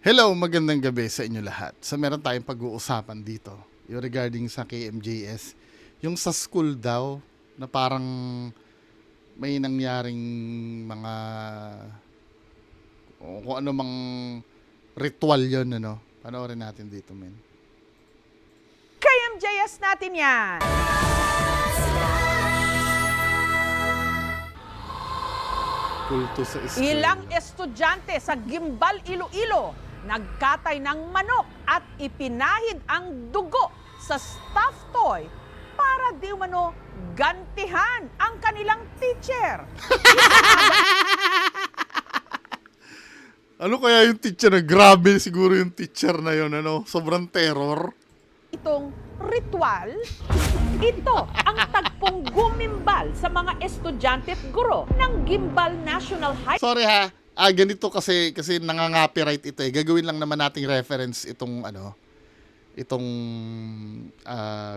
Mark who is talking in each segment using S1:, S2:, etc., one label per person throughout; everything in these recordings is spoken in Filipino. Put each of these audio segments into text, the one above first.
S1: Hello, magandang gabi sa inyo lahat. So meron tayong pag-uusapan dito, yung regarding sa KMJS. Yung sa school daw, na parang may nangyaring mga, o kung ano mang ritual yun, ano. Panoorin natin dito, men.
S2: KMJS natin yan!
S1: Kulto sa school.
S2: Ilang estudyante sa Gimbal, Iloilo nagkatay ng manok at ipinahid ang dugo sa stuffed toy para di umano gantihan ang kanilang teacher.
S1: Ano kaya yung teacher na? Grabe siguro yung teacher na yun, ano? Sobrang terror.
S2: Itong ritual, ito ang tagpong gumimbal sa mga estudyante at guro ng Gimbal National High
S1: Sorry ha. Ganito kasi nangangopyright ito eh. Gagawin lang naman nating reference itong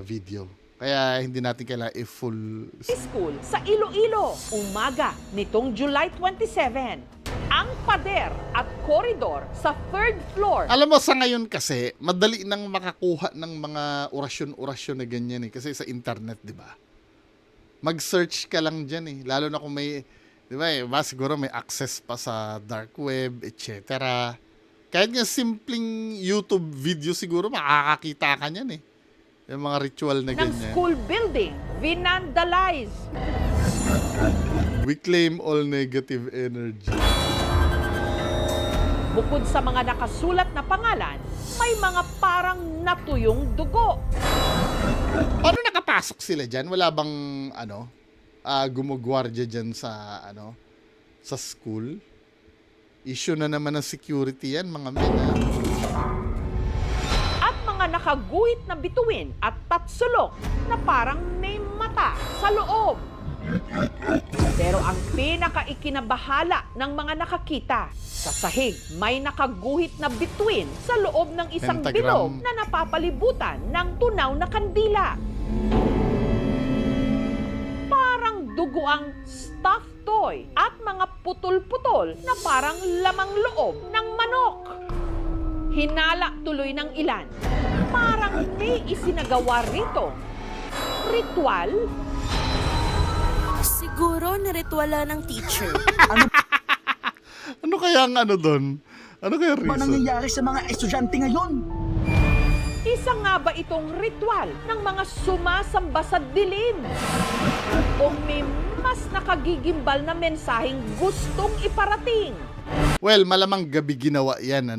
S1: video. Kaya hindi natin kailangan i-full.
S2: School sa Iloilo, umaga nitong July 27. Ang pader at koridor sa third floor.
S1: Alam mo, sa ngayon kasi, madali nang makakuha ng mga orasyon-orasyon na ganyan eh. Kasi sa internet, di ba? Mag-search ka lang dyan eh. Lalo na kung may, di ba siguro may access pa sa dark web, etc. Kahit nga simpleng YouTube video siguro, makakakita ka niyan eh. Yung mga ritual na
S2: ng
S1: ganyan.
S2: school building, vinandalize.
S1: We claim all negative energy.
S2: Bukod sa mga nakasulat na pangalan, may mga parang natuyong dugo.
S1: Paano nakapasok sila dyan? Wala bang, gumugwardya dyan sa, sa school? Issue na naman ng security yan, mga men, ha?
S2: At mga nakaguhit na bituin at tatsulok na parang may mata sa loob. Pero ang pinaka-ikinabahala ng mga nakakita, sa sahig may nakaguhit na bituin sa loob ng isang
S1: Pentagram.
S2: bilog na napapalibutan ng tunaw na kandila. Parang dugo ang stuffed toy at mga putol-putol na parang lamang loob ng manok. Hinala tuloy ng ilan. Parang may isinagawa rito. Ritual?
S3: Siguro na-rituala ng teacher.
S1: Ano kaya ang doon? Ano kaya
S4: Ano
S1: reason?
S4: nangyayari sa mga estudyante ngayon?
S2: Isa nga ba itong ritual ng mga sumasamba sa dilim? O may mas nakagigimbal na mensaheng gustong iparating?
S1: Well, malamang gabi ginawa yan,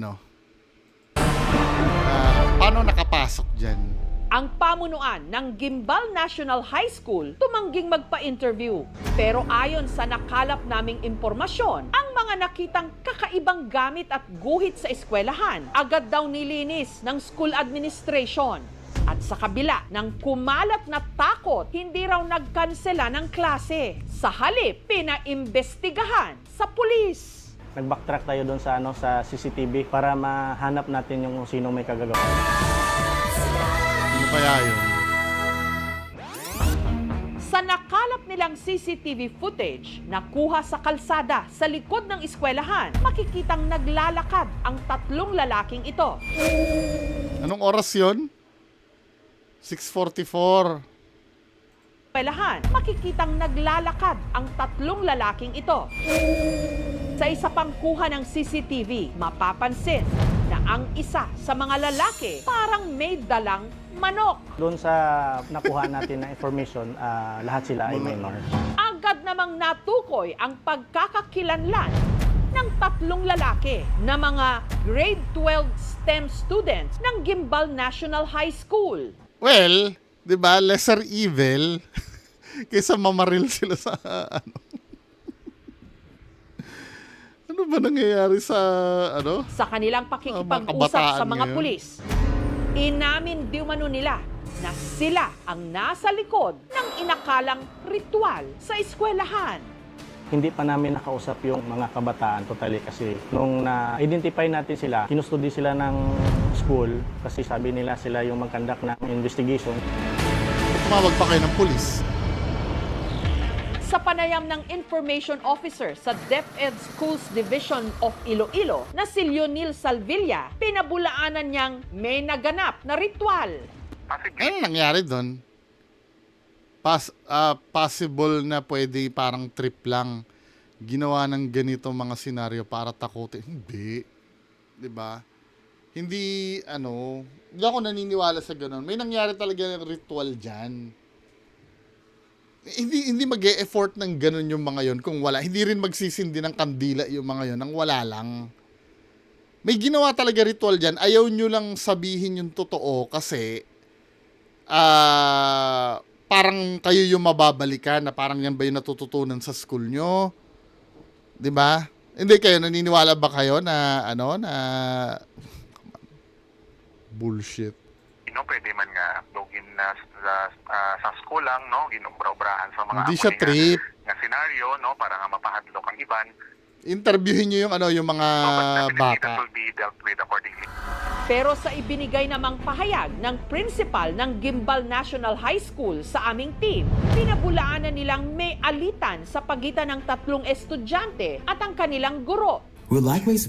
S1: paano nakapasok dyan?
S2: Ang pamunuan ng Gimbal National High School tumangging magpa-interview. Pero ayon sa nakalap naming impormasyon, ang mga nakitang kakaibang gamit at guhit sa eskwelahan agad daw nilinis ng school administration. At sa kabila ng kumalat na takot, hindi raw nagkansela ng klase. Sa halip, pinaimbestigahan sa pulis.
S5: Nag-backtrack tayo doon sa CCTV para mahanap natin yung sino may kagagawa.
S1: Ano kaya yun?
S2: Sa nakalap nilang CCTV footage na kuha sa kalsada sa likod ng eskwelahan, makikitang naglalakad ang tatlong lalaking ito.
S1: Anong oras yun? 6:44.
S2: Eskwelahan, makikitang naglalakad ang tatlong lalaking ito. Sa isa pang kuha ng CCTV, mapapansin na ang isa sa mga lalaki parang may dalang manok.
S5: Doon sa nakuha natin na information, lahat sila ay minor.
S2: Agad namang natukoy ang pagkakakilanlan ng tatlong lalaki na mga grade 12 STEM students ng Gimbal National High School.
S1: Well, di ba, lesser evil kaysa mamaril sila sa Ano ba nangyayari sa
S2: Sa kanilang
S1: mga
S2: pakikipag-usap
S1: kabataan
S2: sa mga
S1: ngayon?
S2: pulis, inamin di umano nila na sila ang nasa likod ng inakalang ritual sa eskwelahan.
S5: Hindi pa namin nakausap yung mga kabataan totally kasi nung na-identify natin sila, kinustudi sila ng school kasi sabi nila sila yung mag-conduct ng investigation.
S1: Tumawag pa kayo ng pulis.
S2: Sa panayam ng Information Officer sa DepEd Schools Division of Iloilo na si Leonil Salvilla, pinabulaanan niyang may naganap na ritual.
S1: Ano nangyari doon? Possible na pwede parang trip lang. Ginawa ng ganito mga senaryo para takutin. Hindi. 'Di ba? Hindi, hindi ako naniniwala sa ganun. May nangyari talaga ng ritual dyan. Hindi mag-e-effort ng ganun yung mga yon kung wala. Hindi rin magsisindi ng kandila yung mga yon nang wala lang. May ginawa talaga ritual dyan. Ayaw nyo lang sabihin yung totoo kasi parang kayo yung mababalikan na parang yan ba yung natututunan sa school nyo? 'Di ba? Hindi kayo naniniwala ba kayo na na bullshit?
S6: Pwede man nga dogin na sa school lang, no, ginubra-ubrahan sa mga
S1: Hindi siya trip.
S6: nga senaryo, no, para nga mapahadlok ang iban.
S1: Interviewin niyo yung mga
S6: So, but definitely
S1: bata.
S6: that will be dealt with accordingly.
S2: Pero sa ibinigay namang pahayag ng principal ng Gimbal National High School sa aming team, pinabulaanan nilang may alitan sa pagitan ng 3 estudyante at ang kanilang guro.
S4: We likewise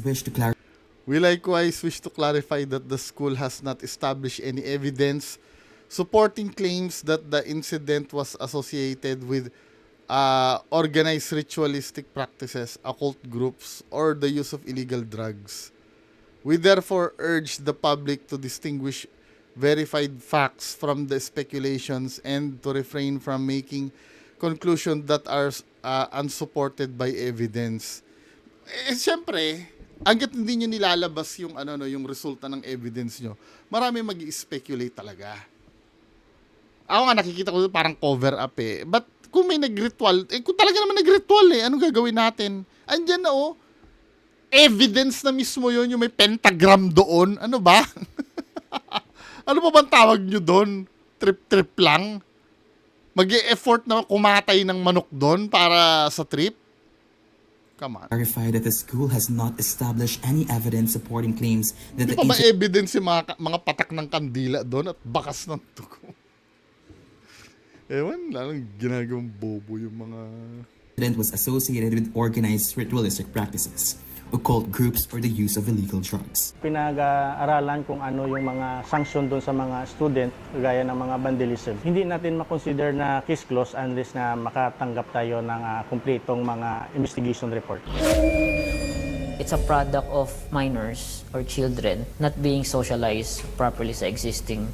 S4: wish to clarify that the school has not established any evidence supporting claims that the incident was associated with organized ritualistic practices, occult groups, or the use of illegal drugs. We therefore urge the public to distinguish verified facts from the speculations and to refrain from making conclusions that are unsupported by evidence. Siyempre, hanggat hindi nyo nilalabas yung yung resulta ng evidence nyo, marami mag-speculate talaga. Ako nga nakikita ko parang cover up eh. But kung may nag-ritual, kung talaga naman nag-ritual anong gagawin natin? Andyan na evidence na mismo yon yung may pentagram doon. Ano ba? Ano pa bang tawag nyo doon? Trip-trip lang? Mag-e-effort na kumatay ng manok doon para sa trip? Come on.
S7: Clarify that the school has not established any evidence supporting claims that
S1: Hindi
S7: the
S1: pa ma-evidence yung mga patak ng kandila doon at bakas ng tugo. Ewan, lalong ginagawang bobo yung mga...
S7: incident was associated with organized ritualistic practices, occult groups, or the use of illegal drugs.
S5: Pinag-aaralan kung ano yung mga sanction doon sa mga student, gaya ng mga vandalism. Hindi natin makonsider na case closed unless na makatanggap tayo ng kumpletong mga investigation report.
S8: It's a product of minors or children not being socialized properly sa existing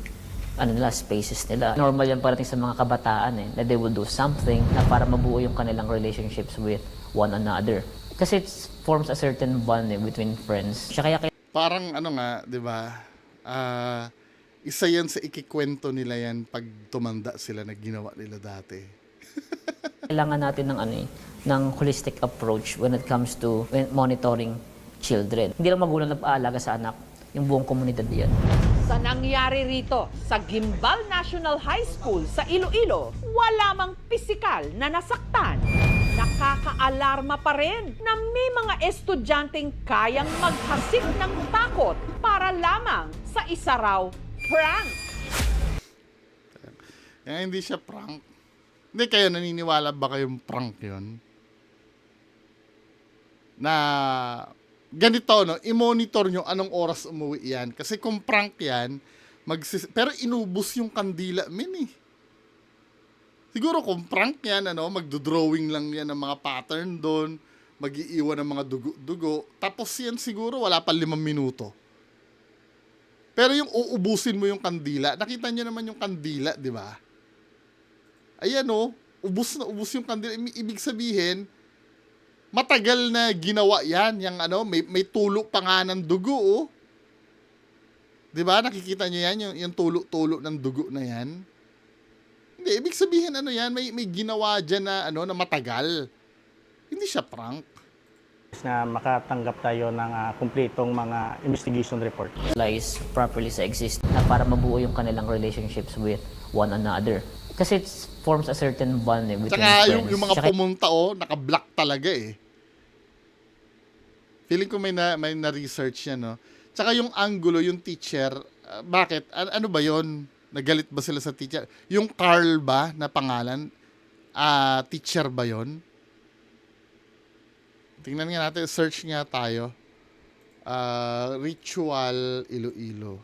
S8: spaces nila. Normal yan parating sa mga kabataan that they will do something na para mabuo yung kanilang relationships with one another. Kasi it forms a certain bond between friends. Kaya
S1: Parang 'di ba? Isa yan sa ikikwento nila yan pag tumanda sila na ginawa nila dati.
S8: kailangan natin ng ng holistic approach when it comes to monitoring children. Hindi lang magulang nag-aalaga sa anak, yung buong komunidad yan.
S2: Sa nangyari rito sa Gimbal National High School sa Iloilo, wala mang pisikal na nasaktan. Nakakaalarma pa rin na may mga estudyanteng kayang maghasik ng takot para lamang sa isa raw prank.
S1: Kaya hindi siya prank. Hindi kayo naniniwala ba kayong prank yon? Na ganito, i-monitor nyo anong oras umuwi yan. Kasi kung prank yan, pero inubos yung kandila, Siguro kung prank yan, magdo-drawing lang yan ng mga pattern doon, mag-iiwan ng mga dugo-dugo, tapos yan siguro wala pa 5 minuto. Pero yung uubusin mo yung kandila, nakita nyo naman yung kandila, di ba? Ayan ubus na ubus yung kandila. Ibig sabihin, matagal na ginawa yan. Yung may tulo pa nga ng dugo, Di ba? Nakikita nyo yan, yung tulo-tulo ng dugo na yan. Hindi, ibig sabihin yan, may ginawa dyan na, na matagal. Hindi siya prank.
S5: Na makatanggap tayo ng kumpletong mga investigation report.
S8: Lies properly sa exist na para mabuo yung kanilang relationships with one another. Kasi it forms a certain bond between
S1: Tsaka
S8: friends.
S1: yung mga pumunta naka-block talaga Feeling ko may na-research yan, Tsaka yung angulo, yung teacher, bakit? Ano ba yon? Nagalit ba sila sa teacher? Yung Carl ba na pangalan? teacher ba yon? Tingnan nga natin, search nga tayo. Ritual Iloilo.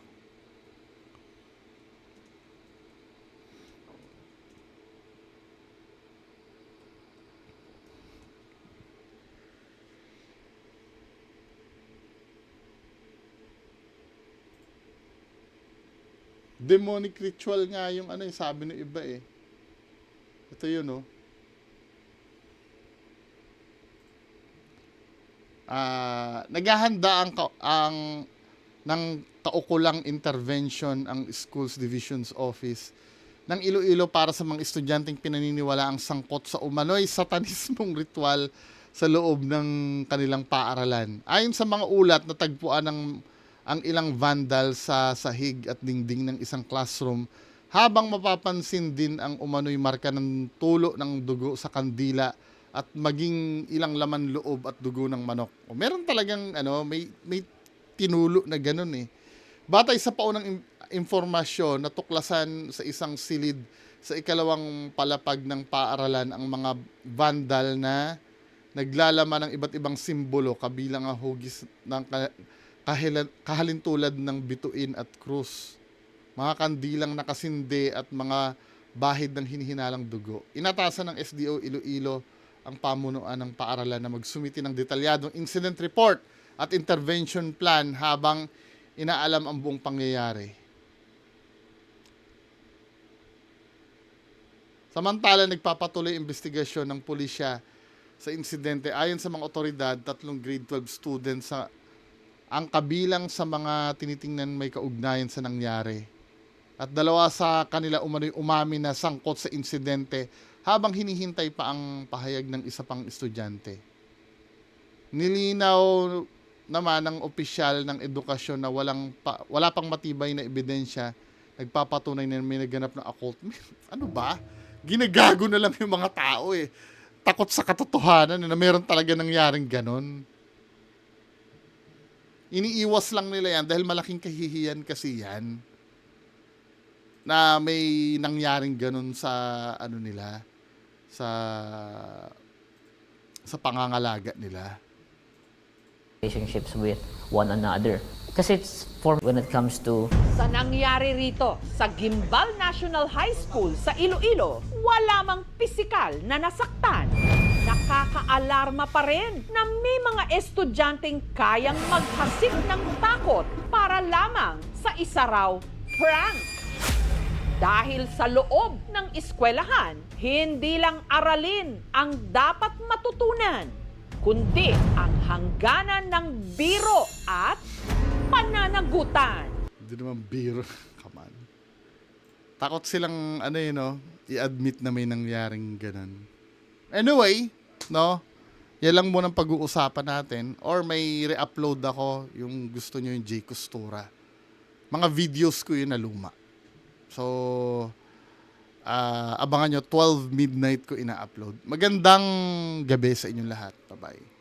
S1: Demonic ritual nga yung ano, sabi ng iba eh. Ito yun, oh. Naghahanda ng kaukulang intervention ang Schools Divisions Office ng Iloilo para sa mga estudyanteng pinaniniwala ang sangkot sa umano'y satanismong ritual sa loob ng kanilang paaralan. Ayon sa mga ulat, natagpuan ang ilang vandal sa sahig at dingding ng isang classroom, habang mapapansin din ang umano'y marka ng tulo ng dugo sa kandila at maging ilang laman loob at dugo ng manok. O, meron talagang may tinulo na ganun eh. Batay sa paunang impormasyon, natuklasan sa isang silid sa ikalawang palapag ng paaralan ang mga vandal na naglalaman ng iba't ibang simbolo kabilang ang hugis ng kahalintulad ng bituin at krus, mga kandilang nakasinde at mga bahid ng hinihinalang dugo. Inatasan ng SDO Iloilo ang pamunuan ng paaralan na magsumiti ng detalyadong incident report at intervention plan habang inaalam ang buong pangyayari. Samantala, nagpapatuloy investigasyon ng pulisya sa insidente. Ayon sa mga otoridad, 3 grade 12 students ang kabilang sa mga tinitingnan may kaugnayan sa nangyari. At 2 sa kanila umami na sangkot sa insidente habang hinihintay pa ang pahayag ng isa pang estudyante. Nilinaw naman ng opisyal ng edukasyon na wala pang matibay na ebidensya nagpapatunay na may naganap na occult. Ano ba? Ginagago na lang yung mga tao eh. Takot sa katotohanan na meron talaga nangyaring ganon. Iniiwas lang nila yan dahil malaking kahihiyan kasi yan na may nangyaring ganon sa nila, sa pangangalaga nila.
S8: Relationships with one another. Kasi it's when it comes to
S2: Sa nangyari rito sa Gimbal National High School sa Iloilo, wala mang pisikal na nasaktan. Nakakaalarma pa rin na may mga estudyanteng kayang maghasik ng takot para lamang sa isa raw prank. Dahil sa loob ng eskwelahan, hindi lang aralin ang dapat matutunan, kundi ang hangganan ng biro at pananagutan.
S1: Hindi naman biro. Come on. Takot silang, i-admit na may nangyaring ganun. Anyway, yan lang muna ang pag-uusapan natin. Or may re-upload ako, yung gusto nyo yung J. Costura. Mga videos ko yun na luma. So, abangan nyo, 12 midnight ko ina-upload. Magandang gabi sa inyong lahat. Bye-bye.